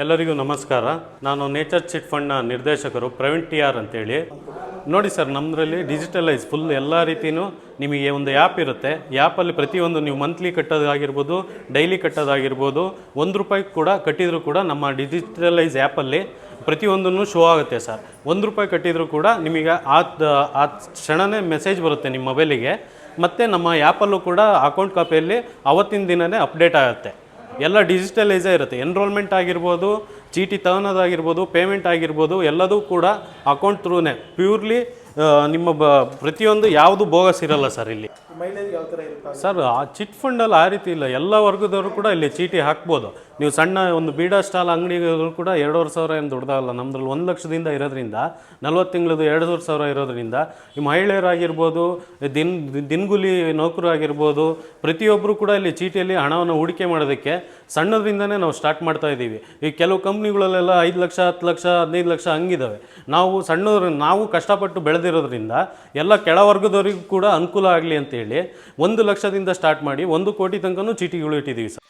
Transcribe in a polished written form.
ಎಲ್ಲರಿಗೂ ನಮಸ್ಕಾರ. ನಾನು ನೇಚರ್ ಚಿಟ್ ಫಂಡ್ನ ನಿರ್ದೇಶಕರು ಪ್ರವೀಣ್ ಟಿ ಆರ್ ಅಂತೇಳಿ. ನೋಡಿ ಸರ್, ನಮ್ಮದ್ರಲ್ಲಿ ಡಿಜಿಟಲೈಸ್ ಫುಲ್ ಎಲ್ಲ ರೀತಿಯೂ ನಿಮಗೆ ಒಂದು ಆ್ಯಪ್ ಇರುತ್ತೆ. ಆ್ಯಪಲ್ಲಿ ಪ್ರತಿಯೊಂದು ನೀವು ಮಂತ್ಲಿ ಕಟ್ಟೋದಾಗಿರ್ಬೋದು, ಡೈಲಿ ಕಟ್ಟೋದಾಗಿರ್ಬೋದು, ₹1 ಕೂಡ ಕಟ್ಟಿದರೂ ಕೂಡ ನಮ್ಮ ಡಿಜಿಟಲೈಸ್ ಆ್ಯಪಲ್ಲಿ ಪ್ರತಿಯೊಂದನ್ನು ಶೋ ಆಗುತ್ತೆ ಸರ್. ₹1 ಕಟ್ಟಿದರೂ ಕೂಡ ನಿಮಗೆ ಆ ಕ್ಷಣವೇ ಮೆಸೇಜ್ ಬರುತ್ತೆ ನಿಮ್ಮ ಮೊಬೈಲಿಗೆ. ಮತ್ತು ನಮ್ಮ ಆ್ಯಪಲ್ಲೂ ಕೂಡ ಅಕೌಂಟ್ ಕಾಪಿಯಲ್ಲಿ ಅವತ್ತಿನ ದಿನವೇ ಅಪ್ಡೇಟ್ ಆಗುತ್ತೆ. ಎಲ್ಲ ಡಿಜಿಟಲೈಸೇ ಇರುತ್ತೆ. ಎನ್ರೋಲ್ಮೆಂಟ್ ಆಗಿರ್ಬೋದು, ಚೀಟಿ ತಗೊಳೋದಾಗಿರ್ಬೋದು, ಪೇಮೆಂಟ್ ಆಗಿರ್ಬೋದು, ಎಲ್ಲದೂ ಕೂಡ ಅಕೌಂಟ್ ಥ್ರೂನೇ ಪ್ಯೂರ್ಲಿ ನಿಮ್ಮ ಪ್ರತಿಯೊಂದು ಯಾವುದು ಬೋಗಸ್ ಇರಲ್ಲ ಸರ್. ಇಲ್ಲಿ ಮೈಲೇಜ್ ಯಾವ ಥರ ಇರುತ್ತೆ ಸರ್? ಆ ಚಿಟ್ ಫಂಡಲ್ಲಿ ಆ ರೀತಿ ಇಲ್ಲ. ಎಲ್ಲ ವರ್ಗದವರು ಕೂಡ ಇಲ್ಲಿ ಚೀಟಿ ಹಾಕ್ಬೋದು. ನೀವು ಸಣ್ಣ ಒಂದು ಬೀಡಾ ಸ್ಟಾಲ್ ಅಂಗಡಿಗಳು ಕೂಡ 2,500 ಏನು ದೊಡ್ಡದಾಗಲ್ಲ. ನಮ್ಮದ್ರಲ್ಲಿ 1 ಲಕ್ಷದಿಂದ ಇರೋದ್ರಿಂದ 40 ತಿಂಗಳದು 2,500 ಇರೋದ್ರಿಂದ ಈ ಮಹಿಳೆಯರಾಗಿರ್ಬೋದು, ದಿನಗೂಲಿ ನೌಕರಾಗಿರ್ಬೋದು, ಪ್ರತಿಯೊಬ್ಬರು ಕೂಡ ಇಲ್ಲಿ ಚೀಟಿಯಲ್ಲಿ ಹಣವನ್ನು ಹೂಡಿಕೆ ಮಾಡೋದಕ್ಕೆ ಸಣ್ಣದ್ರಿಂದನೇ ನಾವು ಸ್ಟಾರ್ಟ್ ಮಾಡ್ತಾ ಇದ್ದೀವಿ. ಈ ಕೆಲವು ಕಂಪ್ನಿಗಳಲ್ಲೆಲ್ಲ 5 ಲಕ್ಷ, 10 ಲಕ್ಷ, 15 ಲಕ್ಷ ಹಂಗಿದ್ದಾವೆ. ನಾವು ಕಷ್ಟಪಟ್ಟು ಬೆಳೆದಿರೋದ್ರಿಂದ ಎಲ್ಲ ಕೆಳವರ್ಗದವರಿಗೂ ಕೂಡ ಅನುಕೂಲ ಆಗಲಿ ಅಂತೇಳಿ 1 ಲಕ್ಷದಿಂದ ಸ್ಟಾರ್ಟ್ ಮಾಡಿ 1 ಕೋಟಿ ತನಕನೂ ಚೀಟಿಗಳು ಇಟ್ಟಿದ್ದೀವಿ ಸರ್.